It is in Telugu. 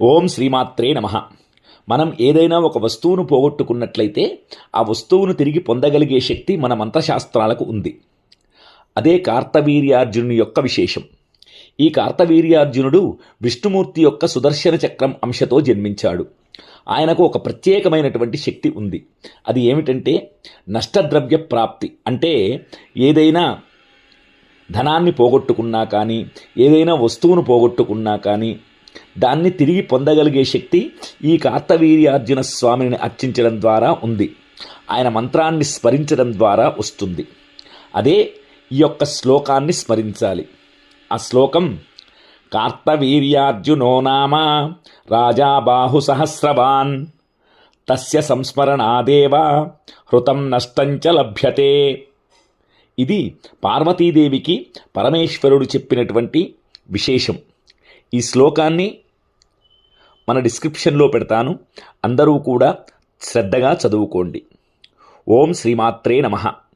ఓం శ్రీమాత్రే నమః. మనం ఏదైనా ఒక వస్తువును పోగొట్టుకున్నట్లయితే ఆ వస్తువును తిరిగి పొందగలిగే శక్తి మన మంత్రశాస్త్రాలకు ఉంది. అదే కార్తవీర్యార్జునుని యొక్క విశేషం. ఈ కార్తవీర్యార్జునుడు విష్ణుమూర్తి యొక్క సుదర్శన చక్రం అంశతో జన్మించాడు. ఆయనకు ఒక ప్రత్యేకమైనటువంటి శక్తి ఉంది. అది ఏమిటంటే నష్టద్రవ్య ప్రాప్తి. అంటే ఏదైనా ధనాన్ని పోగొట్టుకున్నా కానీ, ఏదైనా వస్తువును పోగొట్టుకున్నా కానీ దాన్ని తిరిగి పొందగలిగే శక్తి ఈ కార్తవీర్యార్జున స్వామిని అర్చించడం ద్వారా ఉంది. ఆయన మంత్రాన్ని స్మరించడం ద్వారా వస్తుంది. అదే ఈ యొక్క శ్లోకాన్ని స్మరించాలి. ఆ శ్లోకం కార్తవీర్యార్జునో నామ రాజా బాహు సహస్రవాన్ తస్య సంస్మరణాదేవ హృతం నష్టంచ లభ్యతే. ఇది పార్వతీదేవికి పరమేశ్వరుడు చెప్పినటువంటి విశేషం. ఈ శ్లోకాన్ని మన డిస్క్రిప్షన్లో పెడతాను. అందరూ కూడా శ్రద్ధగా చదువుకోండి. ఓం శ్రీమాత్రే నమః.